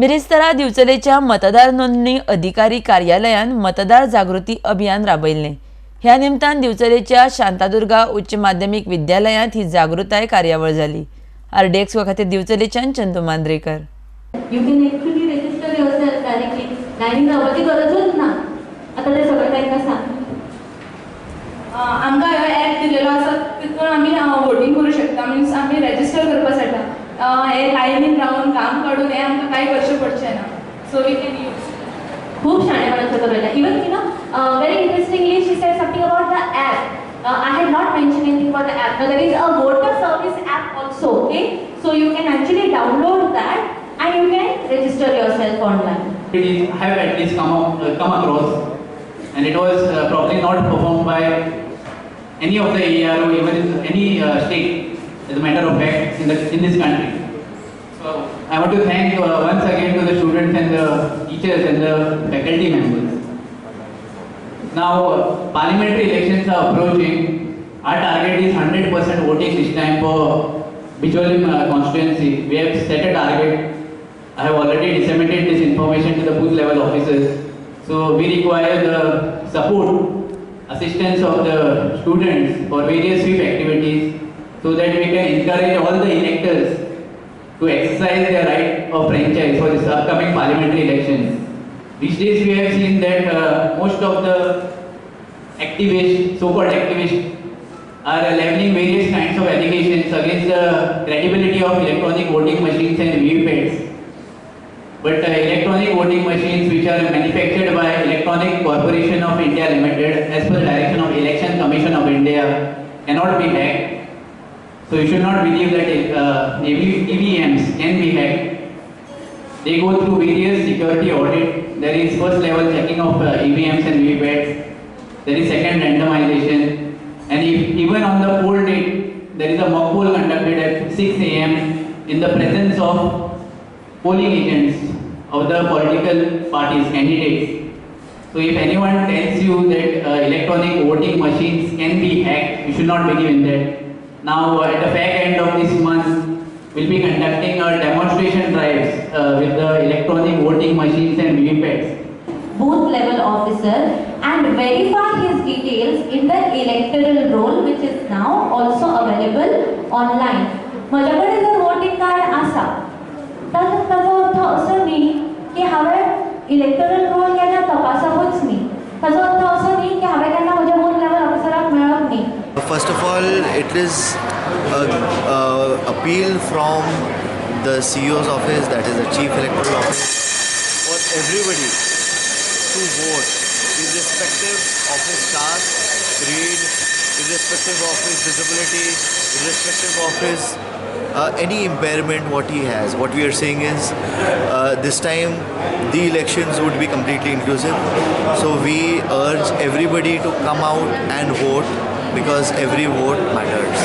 मिरेस्तारा दिवचलेच्या मतदार नोंदणी अधिकारी कार्यालयान मतदार जागृती अभियान राबयिल्लें। ह्या निमतान दिवचलेच्या शांतादुर्गा उच्च माध्यमिक विद्यालयात ही जागृताय कार्यावळ जाली। आरडीएक्स खातीर दिवचलेच्यान Chandu Mandrekar. You can actually register yourself directly. लायनीन रावपाची गरजूच ना। आता ते सगळं तांकां सांग। आमकां हो ॲप दिलेलो आसा तितून आमी वोटिंग करूं शकता मिन्स आमी रजिस्टर करपा जाता हे लायनीन रावन काम काडून हे आमकां कांय करचें पडचें ना सो वी कॅन यूज खूप शाणेपणाचं बरयला even very interestingly she said something about the app. I had not mentioned anything about the app. Now there is a voter service app also, okay, so you can actually download that and you can register yourself online. I have at least come across, and it was probably not performed by any of the AR or even in any state, as a matter of fact, in this country. So I want to thank once again to the students and the teachers and the faculty members. Now parliamentary elections are approaching. Our target is 100% voting this time for Bicholim constituency. We have set a target. I have already disseminated this information to the booth level officers. So we require the support, assistance of the students for various sweep activities, so that we can encourage all the electors to exercise their right of franchise for this upcoming parliamentary elections. These days we have seen that most of the activists, so-called activists, are leveling various kinds of allegations against the credibility of electronic voting machines and VVPATs. But electronic voting machines which are manufactured by Electronic Corporation of India Limited as per the direction of Election Commission of India cannot be hacked. So you should not believe that EVMs can be hacked. They go through various security audit. There is first level checking of EVMs and VVPATs. There is second randomization. And even on the poll date, there is a mock poll conducted at 6 AM in the presence of polling agents of the political parties, candidates. So if anyone tells you that electronic voting machines can be hacked, you should not believe in that. Now at the back end of this month, we'll be conducting our demonstration drives with the electronic voting machines and VVPATs. Booth level officer and verify his details in the electoral roll which is now also available online. माझ्याकडे जर voting card आसा तर ताजो अर्थ असो न्ही की हांवें electoral roll केन्ना तपासपूच न्ही ताजो अर्थ असो न्ही की हांवें केन्ना म्हज्या बूथ लेवल ऑफिसराक मेळप न्ही. First of all, it is an appeal from the CEO's office, that is the Chief Electoral Office, for everybody to vote, irrespective of his caste, creed, irrespective of his disability, irrespective of his any impairment what he has. What we are saying is this time the elections would be completely inclusive. So we urge everybody to come out and vote because every vote matters.